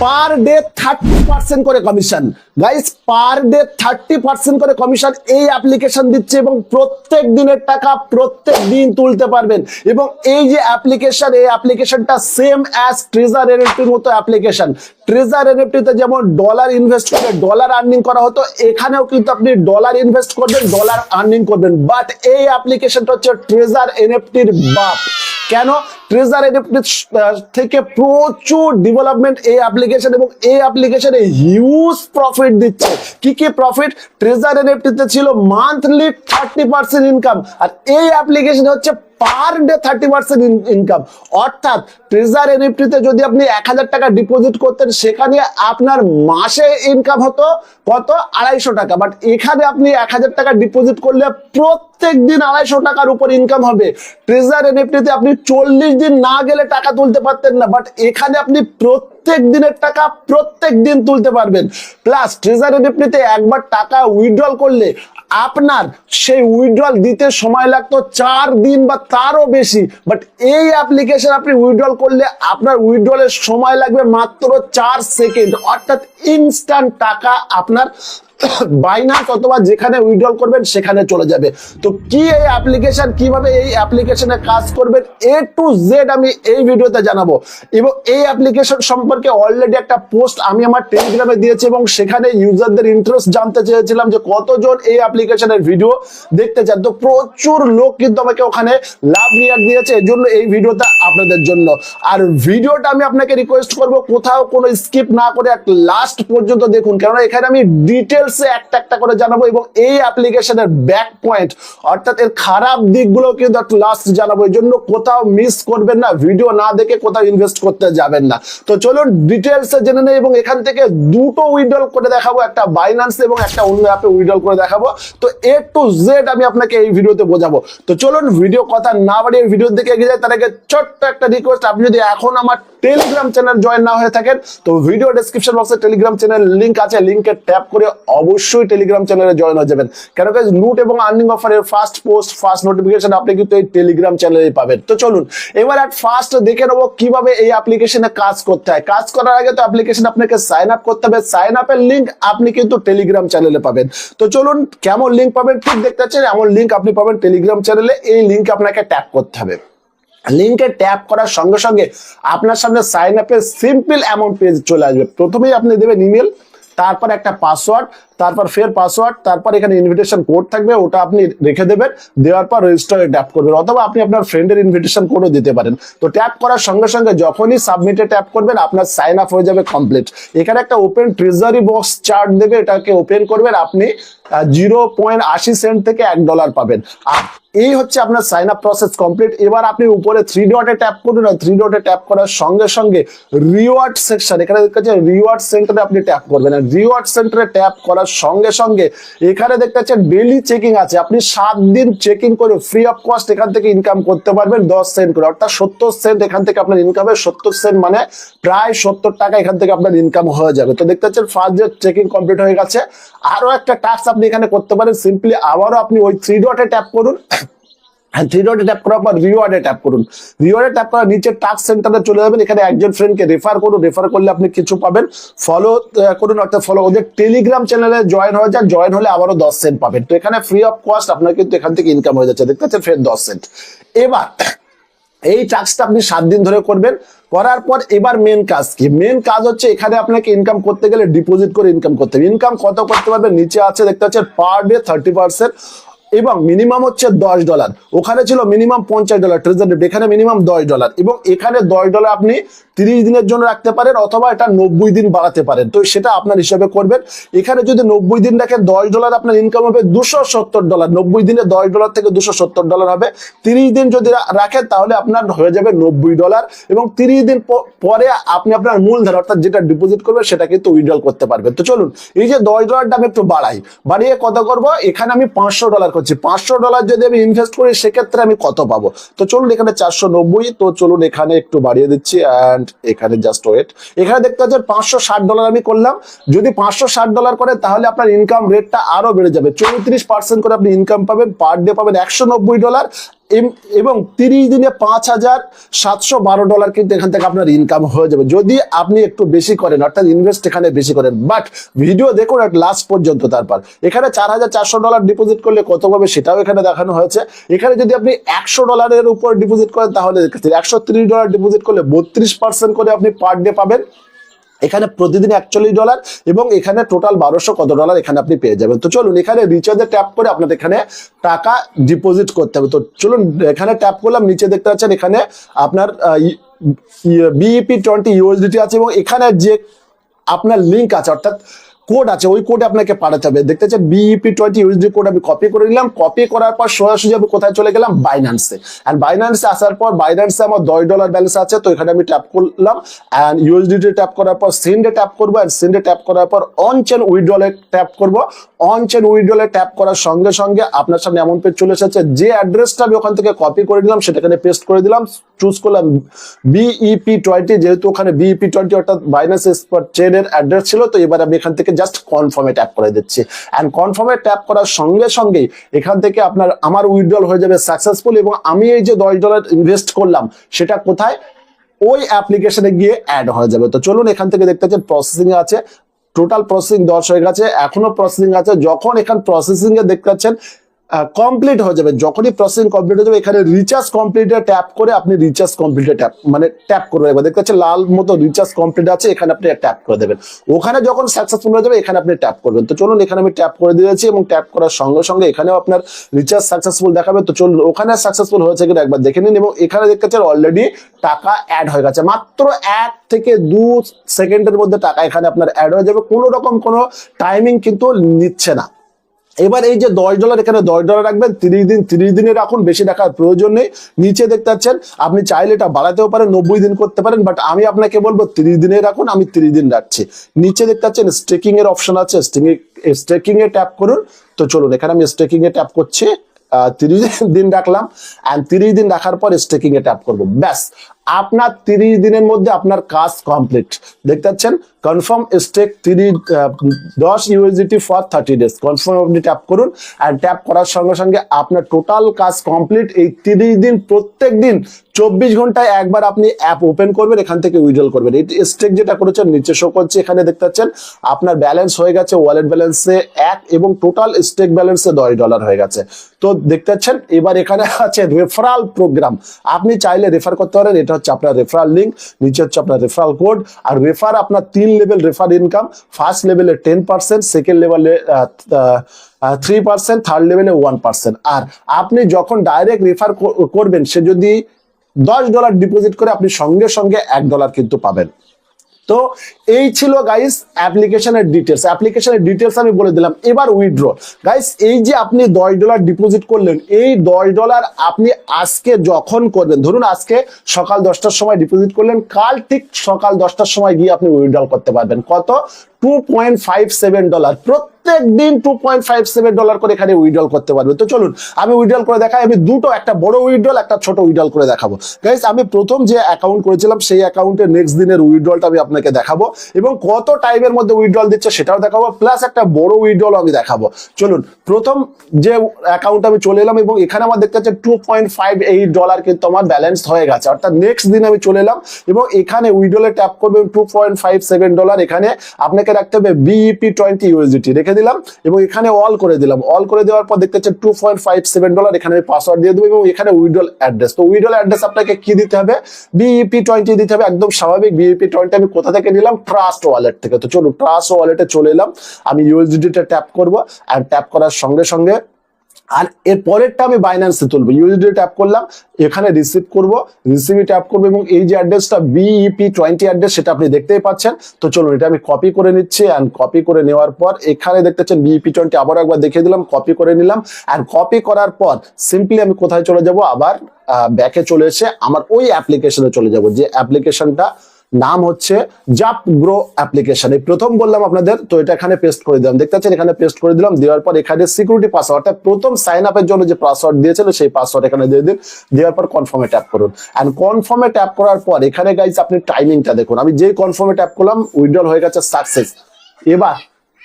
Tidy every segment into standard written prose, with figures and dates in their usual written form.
Per day 30% করে commission. Guys per day 30% করে commission এই অ্যাপ্লিকেশন দিচ্ছে এবং প্রত্যেক দিনের টাকা প্রত্যেক দিন তুলতে পারবেন। এবং এই যে অ্যাপ্লিকেশন, এই অ্যাপ্লিকেশনটা সেম অ্যাজ ট্রেজার এনএফটির মতো অ্যাপ্লিকেশন। ট্রেজার এনএফটিতে যেমন ডলার ইনভেস্ট করে ডলার আর্নিং করা হতো, এখানেও কিন্তু আপনি ডলার ইনভেস্ট করবেন, ডলার আর্নিং করবেন। বাট এই অ্যাপ্লিকেশনটা হচ্ছে ট্রেজার এনএফটির বাপ। কেন? ট্রেজার এনএফটি থেকে প্রচুর ডেভেলপমেন্ট এই অ্যাপ্লিকেশন, এবং এই অ্যাপ্লিকেশনে হিউজ প্রফিট দিচ্ছে। কি কি প্রফিট? ট্রেজার এনএফটিতে ছিল মান্থলি 30% ইনকাম, আর এই অ্যাপ্লিকেশন হচ্ছে পার ডে 30% ইনকাম। অর্থাৎ ট্রেজার এনএফটিতে যদি আপনি 1000 টাকা ডিপোজিট করতেন, সেখানে আপনার মাসে ইনকাম হতো কত? 250 টাকা। বাট এখানে আপনি 1000 টাকা ডিপোজিট করলে প্রত্যেক দিন 250 টাকার উপর ইনকাম হবে। ট্রেজার এনএফটিতে আপনি 40 দিন না গেলে টাকা তুলতে পারতেন না, বাট এখানে আপনি প্রত্যেক দিনের টাকা প্রত্যেক দিন তুলতে পারবেন। প্লাস ট্রেজার এনএফটিতে একবার টাকা উইথড্রল করলে আপনার সেই উইথড্রল দিতে সময় লাগতো 4 দিন বা তারও বেশি। বাট এই অ্যাপ্লিকেশন আপনি উইথড্রল করলে আপনার উইথড্রলের সময় লাগবে মাত্র 4 সেকেন্ড। অর্থাৎ ইনস্ট্যান্ট টাকা আপনার বাইনান্স অথবা যেখানে উইথড্রল করবেন সেখানে চলে যাবে। তো কি এই অ্যাপ্লিকেশন, কিভাবে এই অ্যাপ্লিকেশনে কাজ করবেন, A to Z আমি এই ভিডিওতে জানাবো। এবং এই অ্যাপ্লিকেশন সম্পর্কে অলরেডি একটা পোস্ট আমি আমার টেলিগ্রামে দিয়েছি, এবং সেখানে ইউজারদের ইন্টারেস্ট জানতে চেয়েছিলাম যে কতজন এই অ্যাপ্লিকেশনের ভিডিও দেখতে চান। তো প্রচুর লোক কিন্তু আমাকে ওখানে লাভ রিয়াক্ট দিয়েছে, এর জন্য এই ভিডিওটা আপনাদের জন্য। আর ভিডিওটা আমি আপনাকে রিকোয়েস্ট করব কোথাও কোনো স্কিপ না করে লাস্ট পর্যন্ত দেখুন, কারণ এখানে আমি ডিটেলসে একটা একটা করে জানাবো, এবং এই অ্যাপ্লিকেশনের ব্যাক পয়েন্ট অর্থাৎ এর খারাপ দিকগুলো কিন্তু একটু লাস্ট জানাবো। এই জন্য কোথাও মিস করবেন না, ভিডিও না দেখে কোথাও ইনভেস্ট করতে যাবেন না। তো চলুন ডিটেলসে জেনে নেই, এবং এখান থেকে দুটো উইথড্রল করে দেখাবো, একটা বাইন্যান্স এবং একটা অন্য অ্যাপে উইথড্রল করে দেখাবো। তো A to Z আমি আপনাকে এই ভিডিওতে বোঝাবো। তো চলুন ভিডিও কথা না বাড়িয়ে ভিডিওর দিকে এগিয়ে যাই। তার আগে ছোট্ট একটা রিকোয়েস্ট, আপনি যদি এখন আমার টেলিগ্রাম চ্যানেল জয়েন না হয়ে থাকেন, তো ভিডিও ডেসক্রিপশন বক্সে টেলিগ্রাম চ্যানেল লিংক আছে, লিংকে ট্যাপ করে অবশ্যই টেলিগ্রাম চ্যানেলে জয়েন হয়ে যাবেন। কেন গাইস, লুট এবং আর্নিং অফারের ফার্স্ট পোস্ট, ফার্স্ট নোটিফিকেশন আপনি কিন্তু এই টেলিগ্রাম চ্যানেলে পাবেন। তো চলুন এবার এট ফার্স্ট দেখে নেবো কিভাবে এই অ্যাপ্লিকেশনে কাজ করতে হয়। কাজ করার আগে তো অ্যাপ্লিকেশন আপনাকে সাইন আপ করতে হবে, সাইন আপের লিংক আপনি কিন্তু টেলিগ্রাম চ্যানেলে পাবেন। তো চলুন কেমন লিংক পাবেন ঠিক দেখতে পাচ্ছেন, এমন লিংক আপনি পাবেন টেলিগ্রাম চ্যানেলে। এই লিংকে আপনাকে ট্যাপ করতে হবে। লিংকে ট্যাপ করার সঙ্গে সঙ্গে আপনার সামনে সাইন আপের সিম্পল এমন পেজ চলে আসবে। প্রথমেই আপনি দেবেন ইমেল, তারপর একটা পাসওয়ার্ড, তারপর ফের পাসওয়ার্ড, তারপর এখানে ইনভিটেশন কোড থাকবে, ওটা আপনি রেখে দেবেন। দেওয়ার পর রেজিস্টারে ট্যাপ করবেন, অথবা আপনি আপনার ফ্রেন্ডের ইনভিটেশন কোডও দিতে পারেন। তো ট্যাপ করার সঙ্গে সঙ্গে যখনই সাবমিটে ট্যাপ করবেন, আপনার সাইন আপ হয়ে যাবে কমপ্লিট। এখানে একটা ওপেন ট্রেজারি বক্স চার্ট দেবে, এটাকে ওপেন করবেন, আপনি 0.80 সেন্ট থেকে $1 পাবেন। আর এই হচ্ছে আপনার সাইন আপ প্রসেস কমপ্লিট। এবার আপনি উপরে 3 ডটে ট্যাপ করুন, আর 3 ডটে ট্যাপ করার সঙ্গে সঙ্গে রিওয়ার্ড সেকশন, এখানে দেখতে পাচ্ছেন রিওয়ার্ড সেন্টারে আপনি ট্যাপ করবেন। আর রিওয়ার্ড সেন্টারে ট্যাপ করার সঙ্গে সঙ্গে এখানে দেখতে পাচ্ছেন ডেইলি চেকিং আছে। আপনি 7 দিন চেকিং করে ফ্রি অফ কস্ট এখান থেকে ইনকাম করতে পারবেন 10 সেন্ট করে, অর্থাৎ 70 সেন্ট এখান থেকে আপনার ইনকাম হবে। 70 সেন্ট মানে প্রায় 70 টাকা এখান থেকে আপনার ইনকাম হয়ে যাবে। তো দেখতে পাচ্ছেন ফার্স্ট ডে চেকিং কমপ্লিট হয়ে গেছে। আরো একটা টাস্ক আপনি এখানে করতে পারেন, সিম্পলি আবারও আপনি ওই 3 ডটে ট্যাপ করুন, 3 ডটে ট্যাপ করার পর রিওয়ার্ডে ট্যাপ করুন। রিওয়ার্ডে ট্যাপ করার নিচে টাস্ক সেন্টারে চলে যাবেন, এখানে একজন ফ্রেন্ডকে রেফার করুন, রেফার করলে আপনি কিছু পাবেন। ফলো করুন, অর্থাৎ ফলো ওদের টেলিগ্রাম চ্যানেলে জয়েন হয়ে যান, জয়েন হলে আবারও 10 সেন্ট পাবেন। তো এখানে ফ্রি অফ কস্ট আপনার কিন্তু এখান থেকে ইনকাম হয়ে যাচ্ছে, দেখতে পাচ্ছেন ফের 10 সেন্ট। এবার এই টাস্কটা আপনি 7 দিন ধরে করবেন। করার পর এবার মেন কাজ কি? মেন কাজ হচ্ছে এখানে আপনাকে ইনকাম করতে গেলে ডিপোজিট করে ইনকাম করতে হবে। ইনকাম কত করতে পারবেন নিচে আছে, দেখতে পাচ্ছেন পার ডে 30%, এবং মিনিমাম হচ্ছে $10। ওখানে ছিল মিনিমাম $50 ট্রেজারি, এখানে মিনিমাম $10, এবং এখানে $10 আপনি 30 দিনের জন্য রাখতে পারেন, অথবা এটা 90 দিন বাড়াতে পারেন। তো সেটা আপনার হিসাবে করবেন। এখানে যদি 90 দিন রাখেন $10 আপনার ইনকাম হবে $270। 90 দিনে $10 থেকে $270 হবে। 30 দিন যদি রাখেন তাহলে আপনার হয়ে যাবে $90, এবং 30 দিন পরে আপনি আপনার মূলধন অর্থাৎ যেটা ডিপোজিট করবেন সেটা কিন্তু উইথড্রল করতে পারবেন। তো চলুন এই যে $10টা আমি একটু বাড়িয়ে কত করবো, এখানে আমি $500 করছি। $500 যদি আমি ইনভেস্ট করি সেক্ষেত্রে আমি কত পাবো? তো চলুন এখানে 490, তো চলুন এখানে একটু বাড়িয়ে দিচ্ছি, অ্যান্ড এখানে জাস্ট ওয়েট। এখানে দেখতে পাচ্ছেন $560 আমি করলাম। যদি $560 করে তাহলে আপনার ইনকাম রেটটা আরো বেড়ে যাবে, 34% করে আপনি ইনকাম পাবেন। পার ডে পাবেন $190, এবং 30 দিনে $5,712 কিন্তু এখান থেকে আপনার ইনকাম হয়ে যাবে যদি আপনি একটু বেশি করেন, অর্থাৎ ইনভেস্ট এখানে বেশি করেন। বাট ভিডিও দেখুন লাস্ট পর্যন্ত। তারপর এখানে $4,400 ডিপোজিট করলে কত পাবে সেটাও এখানে দেখানো হয়েছে। এখানে যদি আপনি $100 উপর ডিপোজিট করেন তাহলে $130 ডিপোজিট করলে 32% করে আপনি পার ডে পাবেন। এখানে প্রতিদিন $41 এবং এখানে টোটাল 1200 কত ডলার এখানে আপনি পেয়ে যাবেন। তো চলুন এখানে রিচার্জে ট্যাপ করে আপনাদের এখানে টাকা ডিপোজিট করতে হবে। তো চলুন এখানে ট্যাপ করলাম, নিচে দেখতে পাচ্ছেন এখানে আপনার BEP20 USDT আছে এবং এখানে যে আপনার লিঙ্ক আছে অর্থাৎ কোড আছে ওই কোডে আপনাকে পাঠাতে হবে। দেখতে পাচ্ছেন BEP20 USDT কোড আমি কপি করে নিলাম। কপি করার পর সোজাসুজি আমি কোথায় চলে গেলাম, বাইন্যান্সে। এন্ড বাইন্যান্সে আসার পর বাইন্যান্সে আমার $10 ব্যালেন্স আছে, তো এখানে আমি ট্যাপ করলাম এন্ড USDT ট্যাপ করার পর সেন্ডে ট্যাপ করবো এন্ড সেন্ডে ট্যাপ করার পর অন চেন উইথড্রলে ট্যাপ করবো। অন চেন উইথড্রলে ট্যাপ করার সঙ্গে সঙ্গে আপনার সামনে এমন পেজ চলে এসেছে। যে অ্যাড্রেসটা আমি ওখান থেকে কপি করে দিলাম সেটা এখানে পেস্ট করে দিলাম, চুজ করলাম BEP20, যেহেতু ওখানে BEP20 অর্থাৎ বাইন্যান্স স্পট চেনের অ্যাড্রেস ছিল। তো এবার আমি এখান থেকে জাস্ট কনফার্মে ট্যাপ করে দিচ্ছি এন্ড কনফার্মে ট্যাপ করার সঙ্গে সঙ্গে এখান থেকে আমার উইথড্রল হয়ে যাবে সাকসেসফুল এবং আমি এই যে $10 ইনভেস্ট করলাম সেটা কোথায়, ওই অ্যাপ্লিকেশনে গিয়ে অ্যাড হয়ে যাবে। তো চলুন এখান থেকে দেখতে পাচ্ছেন প্রসেসিং এ আছে, টোটাল প্রসেসিং 10 হয়ে গেছে, এখনো প্রসেসিং আছে। যখন এখানে প্রসেসিং এ দেখতে পাচ্ছেন কমপ্লিট হয়ে যাবে, যখনই প্রসেসিং কমপ্লিট হয়ে যাবে এখানে রিচার্জ কমপ্লিটে ট্যাপ করে আপনি রিচার্জ কমপ্লিটে ট্যাপ করবেন। এবার দেখতে পাচ্ছেন লাল মতো রিচার্জ কমপ্লিট আছে, এখানে আপনি ট্যাপ করে দেবেন। ওখানে যখন সাকসেসফুল হয়ে যাবে এখানে আপনি ট্যাপ করবেন। তো চলুন এখানে আমি ট্যাপ করে দিয়েছি এবং ট্যাপ করার সঙ্গে সঙ্গে এখানেও আপনার রিচার্জ সাকসেসফুল দেখাবে। তো চলুন ওখানে সাকসেসফুল হয়েছে কিনা একবার দেখে নিন এবং এখানে দেখতে পাচ্ছেন অলরেডি টাকা অ্যাড হয়ে গেছে। মাত্র 1 থেকে 2 সেকেন্ডের মধ্যে টাকা এখানে আপনার অ্যাড হয়ে যাবে, কোনো রকম কোনো টাইমিং কিন্তু নিচ্ছে না। এবার এই যে $10 এখানে $10 রাখবেন, 30 দিনে রাখুন, বেশি রাখার প্রয়োজন নেই। নিচে দেখতে পাচ্ছেন আপনি চাইলে এটা বাড়াতেও পারেন, 90 দিন করতে পারেন, বাট আমি আপনাকে বলবো 30 দিনে রাখুন, আমি 30 দিন রাখছি। নিচে দেখতে পাচ্ছেন স্টেকিং এর অপশন আছে, স্টেকিং এ ট্যাপ করুন। তো চলুন এখানে আমি স্টেকিং এ ট্যাপ করছি, 30 দিন রাখলাম এন্ড 30 দিন রাখার পর স্টেকিং এ ট্যাপ করবো। ব্যাস আপনার 30 দিনের মধ্যে আপনার কাজ কমপ্লিট। দেখতে পাচ্ছেন confirm stake 10 USDT for 30 days, confirm আপনি ট্যাপ করুন এন্ড ট্যাপ করার সঙ্গে সঙ্গে আপনার টোটাল কাজ কমপ্লিট। এই 30 দিন প্রত্যেক দিন 24 ঘন্টায় একবার আপনি অ্যাপ ওপেন করবেন, এখান থেকে উইথড্রল করবেন। এই স্টেক যেটা করেছেন নিচে শো করছে, এখানে দেখতে পাচ্ছেন আপনার ব্যালেন্স হয়ে গেছে ওয়ালেট ব্যালেন্সে 1 এবং টোটাল স্টেক ব্যালেন্সে $10 হয়ে গেছে। তো দেখতে পাচ্ছেন এবার এখানে আছে রেফারাল প্রোগ্রাম, আপনি চাইলে রেফার করতে পারেন। এটা হচ্ছে আপনার রেফারাল লিঙ্ক, নিচে হচ্ছে আপনার রেফারাল কোড। আর রেফার আপনার 3 লেভেল রেফার ইনকাম, ফার্স্ট লেভেলে 10%, সেকেন্ড লেভেলে 3%, থার্ড লেভেলে 1%। আর আপনি যখন ডাইরেক্ট রেফার করবেন সে যদি $10 ডিপোজিট করে আপনি সঙ্গে সঙ্গে $1 কিন্তু পাবেন। তো এই ছিল গাইস অ্যাপ্লিকেশনের ডিটেলস আমি বলে দিলাম। এবার উইথড্র গাইস, এই যে আপনি $10 ডিপোজিট করলেন, এই $10 আপনি আজকে যখন করবেন, ধরুন আজকে সকাল 10টার সময় ডিপোজিট করলেন, কাল ঠিক সকাল 10টার সময় গিয়ে আপনি উইথড্র করতে পারবেন। কত? $2.57। প্রত্যেক দিন $2.57 করে এখানে উইথড্র করতে পারবে। তো চলুন আমি উইথড্র করে দেখাই। আমি দুটো, একটা বড় উইথড্র একটা ছোট উইথড্র করে দেখাবো। গাইস আমি প্রথম যে অ্যাকাউন্ট করেছিলাম সেই অ্যাকাউন্টে নেক্সট দিনের উইথড্রটা আমি আপনাকে দেখাবো এবং কত টাইমের মধ্যে উইথড্র দিচ্ছে সেটাও দেখাবো, প্লাস একটা বড় উইথড্র আমি দেখাবো। চলুন প্রথম যে অ্যাকাউন্ট আমি চলে এলাম এবং এখানে আমার দেখতে পাচ্ছি $2.58 কিন্তু আমার ব্যালেন্স হয়ে গেছে। অর্থাৎ নেক্সট দিন আমি চলে এলাম এবং এখানে উইথড্রলে ট্যাপ করবেন, $2.57। এখানে আপনাকে রাখতে হবে BEP20 USDT রেখে দিলাম এবং এখানে অল করে দিলাম। অল করে দেওয়ার পর দেখতে পাচ্ছেন $2.57। এখানে আমি পাসওয়ার্ড দিয়ে দেবো এবং এখানে উইথড্রল অ্যাড্রেস। তো উইথড্রল অ্যাড্রেস আপনাকে কি দিতে হবে? BEP20 দিতে হবে, একদম স্বাভাবিক। BEP20 আমি কোথা থেকে নিলাম? ট্রাস্ট ওয়ালেট থেকে। তো চলুন ট্রাস্ট ওয়ালেটে চলে এলাম, আমি USDT তে ট্যাপ করবো আর ট্যাপ করার সঙ্গে সঙ্গে আর এর পরেরটা আমি বাইন্যান্সে তুলবো। USDT ট্যাপ করলাম, এখানে রিসিভ করব, রিসিভে ট্যাপ করবো এবং এই যে অ্যাড্রেসটা BEP20 অ্যাড্রেস সেটা আপনি দেখতেই পাচ্ছেন। তো চলুন এটা আমি কপি করে নিচ্ছি এন্ড কপি করে নেওয়ার পর এখানে দেখতে পাচ্ছেন BEP20 আবার একবার দেখিয়ে দিলাম, কপি করে নিলাম এন্ড কপি করার পর সিম্পলি আমি কোথায় চলে যাব? আবার ব্যাকে চলে এসে আমার ওই অ্যাপ্লিকেশনে চলে যাব, যে অ্যাপ্লিকেশনটা নাম হচ্ছে জাপ গ্রো অ্যাপ্লিকেশন। এই প্রথম বললাম আপনাদের। তো এটা এখানে পেস্ট করে দিলাম, দেখতে পাচ্ছেন এখানে পেস্ট করে দিলাম। দেওয়ার পর এখানে সিকিউরিটি পাসওয়ার্ড, অর্থাৎ প্রথম সাইন আপের জন্য যে পাসওয়ার্ড দিয়েছিল সেই পাসওয়ার্ড এখানে দিয়ে দিন। দেওয়ার পর কনফার্মে ট্যাপ করুন এন্ড কনফার্মে ট্যাপ করার পর এখানে গাইস আপনি টাইমিংটা দেখুন। আমি যেই কনফার্মে ট্যাপ করলাম উইথড্রল হয়ে গেছে সাকসেস। এবার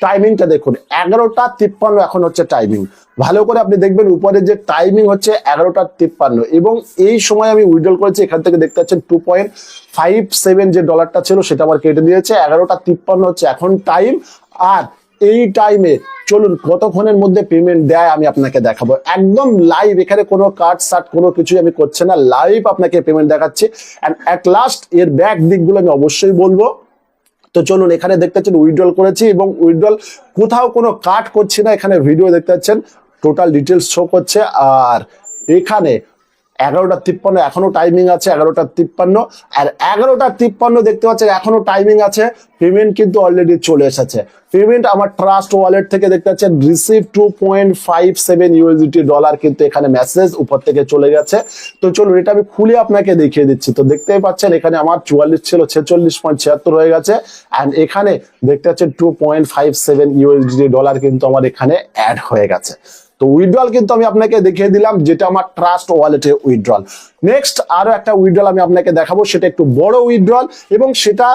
টাইমিংটা দেখুন 11:53 এখন হচ্ছে টাইমিং। ভালো করে আপনি দেখবেন উপরে যে টাইমিং হচ্ছে 11:53 এবং এই সময় আমি উইথড্রল করেছি। এখান থেকে দেখতে পাচ্ছেন 2.57 যে ডলারটা ছিল সেটা আমার কেটে দিয়েছে। 11:53 হচ্ছে এখন টাইম। আর এই টাইমে চলুন কতক্ষণের মধ্যে পেমেন্ট দেয় আমি আপনাকে দেখাবো একদম লাইভ। এখানে কোনো কাট সাট কোনো কিছু আমি করছি না, লাইভ আপনাকে পেমেন্ট দেখাচ্ছি। এন্ড এট লাস্ট এর ব্যাক দিকগুলো আমি অবশ্যই বলবো। তো চলুন এখানে দেখতে পাচ্ছেন উইথড্রল করেছি এবং উইথড্রল কোথাও কোনো কাট করছি না। এখানে ভিডিও দেখতে পাচ্ছেন টোটাল ডিটেলস শো করছে। আর এখানে 11:53 এখনো টাইমিং আছে 11:53 আর 11:53 দেখতে পাচ্ছেন এখনো টাইমিং আছে। পেমেন্ট কিন্তু অলরেডি চলে এসেছে। পেমেন্ট আমার ট্রাস্ট ওয়ালেট থেকে দেখতে পাচ্ছেন রিসিভ 2.57 ইউএসডি ডলার কিন্তু এখানে মেসেজ উপর থেকে চলে গেছে। তো চলুন এটা আমি খুলে আপনাকে দেখিয়ে দিচ্ছি। তো দেখতেই পাচ্ছেন এখানে আমার 44 ছিল 46.76 হয়ে গেছে। অ্যান্ড এখানে দেখতে পাচ্ছেন 2.57 ইউএসডি ডলার কিন্তু আমার এখানে অ্যাড হয়ে গেছে। তো উইথড্রল কিন্তু আমি আপনাকে দেখিয়ে দিলাম যেটা আমার ট্রাস্ট ওয়ালেটে উইথড্রল। নেক্সট আরো একটা উইথড্রল আমি আপনাকে দেখাবো, সেটা একটু বড় উইথড্রল এবং সেটা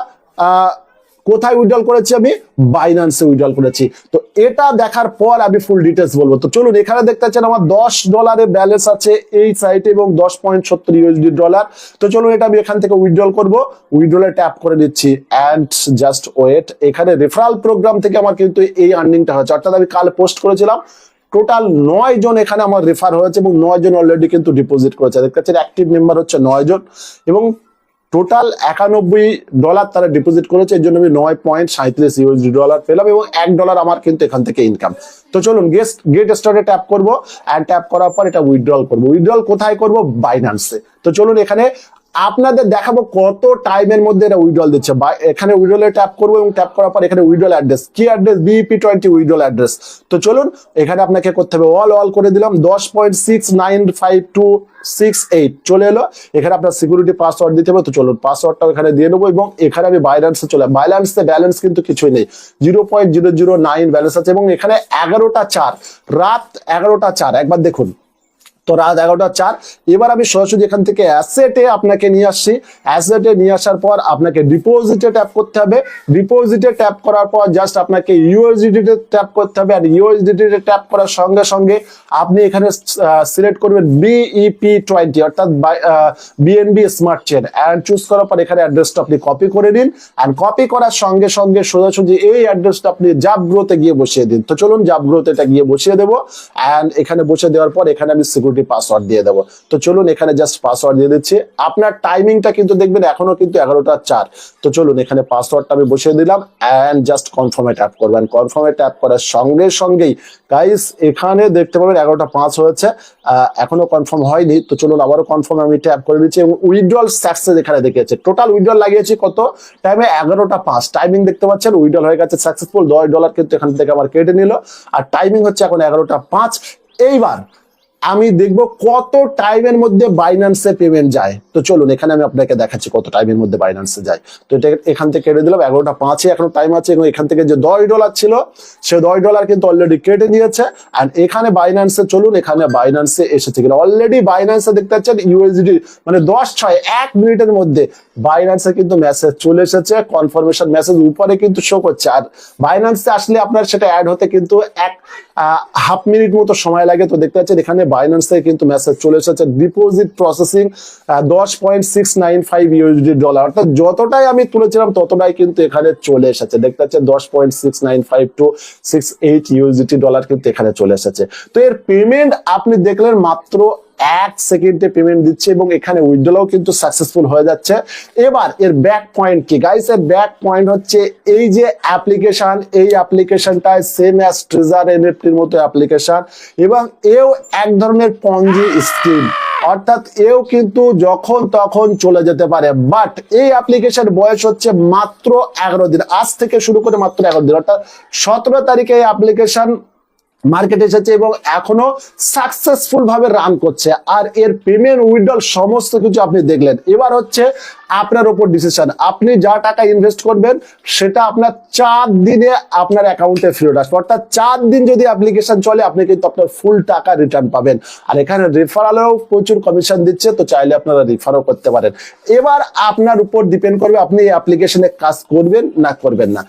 কোথায় উইথড্রল করেছি আমি বাইন্যান্সে উইথড্রল করেছি। তো এটা দেখার পর আমি ফুল ডিটেলস বলবো। তো চলুন এখানে দেখতে পাচ্ছেন আমার $10 ব্যালেন্স আছে এই সাইটে এবং 10.70 ইউএসডি ডলার। তো চলুন এটা আমি এখান থেকে উইথড্রল করব। উইথড্রলে ট্যাপ করে দিচ্ছি অ্যান্ড জাস্ট ওয়েট। এখানে রেফারেল প্রোগ্রাম থেকে আমার কিন্তু এই আর্নিংটা হচ্ছে, অর্থাৎ আমি কাল পোস্ট করেছিলাম টোটাল 9 জন এখানে আমার রেফার হয়েছে এবং 9 জন অলরেডি কিন্তু ডিপোজিট করেছে। দেখতে পাচ্ছেন অ্যাক্টিভ মেম্বার হচ্ছে 9 জন এবং টোটাল $91 তারা ডিপোজিট করেছে। এর জন্য আমি 9.37 ইউএসডি ডলার পেলাম এবং $1 আমার কিন্তু এখান থেকে ইনকাম। তো চলুন গেট স্টার্টে ট্যাপ করব অ্যান্ড ট্যাপ করার পর এটা উইথড্রল করব। উইথড্রল কোথায় করব বাইন্যান্সে। তো চলুন এখানে আপনাদের দেখাবো কত টাইমের মধ্যে এটা উইথড্রল দিচ্ছে। এখানে উইথড্রলে ট্যাপ করবো এবং ট্যাপ করার পর এখানে উইথড্রল অ্যাড্রেস, কি অ্যাড্রেস BEP20 উইথড্রল অ্যাড্রেস। তো চলুন এখানে আপনাকে করতে হবে অল করে দিলাম 10.695268 চলে এলো। এখানে আপনার সিকিউরিটি পাসওয়ার্ড দিতে হবে। তো চলুন পাসওয়ার্ডটাও এখানে দিয়ে নেবো এবং এখানে আমি বাইন্যান্সে চলে, বাইন্যান্সে ব্যালেন্স কিন্তু কিছুই নেই, 0.009 ব্যালেন্স আছে এবং এখানে 11:04 রাত 11:04 একবার দেখুন। তো রাত 11:04 এবার আমি সরাসরি এখান থেকে অ্যাসেটে আপনাকে নিয়ে আসছি। অ্যাসেটে নিয়ে আসার পর আপনাকে ডিপোজিটে ট্যাপ করতে হবে। ডিপোজিটে ট্যাপ করার পর জাস্ট আপনাকে ইউএসডিটি তে ট্যাপ করতে হবে। আর ইউএসডিটি তে ট্যাপ করার সঙ্গে সঙ্গে আপনি এখানে সিলেক্ট করবেন BEP20 অর্থাৎ BNB smart chain and choose করার পর এখানে অ্যাড্রেসটা আপনি কপি করে নিন। এন্ড কপি করার সঙ্গে সঙ্গে সোজাসুজি এই অ্যাড্রেসটা আপনি জাবগ্রোতে গিয়ে বসিয়ে দিন। তো চলুন জাবগ্রোতে এটা গিয়ে বসিয়ে দেবো। এন্ড এখানে বসিয়ে দেওয়ার পর এখানে আমি সিকিউরিটি পাসওয়ার্ড দিয়ে দেবো। তো চলুন এখানে জাস্ট পাসওয়ার্ড দিয়ে দিচ্ছি। আপনার টাইমিংটা কিন্তু দেখবেন এখনো কিন্তু 11:04। তো চলুন এখানে পাসওয়ার্ডটা আমি বসিয়ে দিলাম এন্ড জাস্ট কনফার্মে ট্যাপ করবেন। কনফার্মে ট্যাপ করার সঙ্গে সঙ্গেই গাইস এখানে দেখতে পাবেন 11:05 হয়েছে, এখনো কনফার্ম হয়নি। তো চলুন আবারও কনফার্ম আমি ট্যাপ করে দিচ্ছি এবং উইথড্রল সাকসেস এখানে দেখিয়েছে। টোটাল উইথড্রল লাগিয়েছি কত টাইমে 11:05 টাইমিং দেখতে পাচ্ছেন উইথড্রল হয়ে গেছে সাকসেসফুল। $10 কিন্তু এখান থেকে আমার কেটে নিল আর টাইমিং হচ্ছে এখন 11:05। এইবার আমি দেখবো কত টাইমের মধ্যে বাইন্যান্সে পেমেন্ট যায়। তো চলুন এখানে আমি আপনাকে দেখাচ্ছি কত টাইমের মধ্যে বাইন্যান্সে যায়। তো এটা এখান থেকে কেটে দিলাম 11:05 এখনো টাইম আছে এবং এখান থেকে যে $10 ছিল সে $10 কিন্তু অলরেডি কেটে নিয়েছে। আর এখানে বাইন্যান্সে চলুন, এখানে বাইন্যান্সে এসেছে কিনা অলরেডি বাইন্যান্সে দেখতে পাচ্ছেন USD মানে 10:06 1 মিনিটের মধ্যে বাইন্যান্সে কিন্তু মেসেজ চলে এসেছে, কনফার্মেশন মেসেজ উপরে কিন্তু শো করছে। আর বাইন্যান্সে আসলে আপনার সেটা অ্যাড হতে কিন্তু হাফ মিনিট মতো সময় লাগে। তো দেখতে পাচ্ছেন এখানে বাইন্যান্সে কিন্তু মেসেজ চলে এসেছে ডিপোজিট প্রসেসিং 10.695 ইউএসডি ডলার, অর্থাৎ যতটাই আমি তুলেছিলাম ততটাই কিন্তু এখানে চলে এসেছে। দেখতে পাচ্ছেন 10.695 to 68 ইউএসডি ডলার কিন্তু এখানে চলে এসেছে। তো এর পেমেন্ট আপনি দেখলেন মাত্র 1 সেকেন্ডে পেমেন্ট দিচ্ছে এবং এখানে উইথড্রও কিন্তু সাকসেসফুল হয়ে যাচ্ছে। এবার এর ব্যাক পয়েন্ট কি গাইস? এর ব্যাক পয়েন্ট হচ্ছে এই যে অ্যাপ্লিকেশন, এই অ্যাপ্লিকেশনটায় সেম অ্যাজ ট্রেজার এনএফটির মতো অ্যাপ্লিকেশন এবং এও এক ধরনের পঞ্জি স্কিম, অর্থাৎ এও কিন্তু যখন তখন চলে যেতে পারে। বাট এই অ্যাপ্লিকেশন বয়স হচ্ছে মাত্র 11 দিন, আজ থেকে শুরু করে মাত্র 11 দিন, অর্থাৎ 17 তারিখে এই অ্যাপ্লিকেশন মার্কেটে এসেছে এবং এখনো সাকসেসফুল ভাবে রান করছে। আর এর পেমেন্ট উইথড্রল সমস্ত কিছু আপনি দেখলেন। এবার হচ্ছে আপনার উপর ডিসিশন। আপনি যা টাকা ইনভেস্ট করবেন সেটা আপনার 4 দিনে আপনার অ্যাকাউন্টে ফেরত আসবে, অর্থাৎ 4 দিন যদি অ্যাপ্লিকেশন চলে আপনি কিন্তু আপনার ফুল টাকা রিটার্ন পাবেন। আর এখানে রেফারেলও প্রচুর কমিশন দিচ্ছে, তো চাইলে আপনারা রেফারও করতে পারেন। এবার আপনার উপর ডিপেন্ড করবে আপনি এই অ্যাপ্লিকেশনে কাজ করবেন না করবেন না।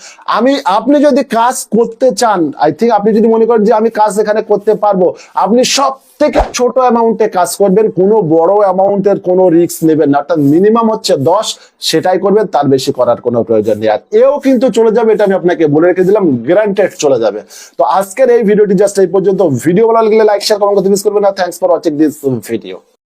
আপনি যদি কাজ করতে চান, আই থিঙ্ক আপনি যদি মনে করেন যে আমি কাজ এখানে করতে পারবো, আপনি সব থেকে ছোট অ্যামাউন্টে কাজ করবেন, কোনো বড় অ্যামাউন্টের কোনো রিস্ক নেবেন না, অর্থাৎ মিনিমাম হচ্ছে 10, সেটাই করবেন, তার বেশি করার কোনো প্রয়োজন নেই। আর এও কিন্তু চলে যাবে, এটা আমি আপনাকে বলে রেখে দিলাম, গ্যারান্টেড চলে যাবে। তো আজকের এই ভিডিওটি জাস্ট এই পর্যন্ত। ভিডিও ভালো লাগলে লাইক শেয়ার কমেন্ট করতে মিস করবেন না। Thanks for watching this video.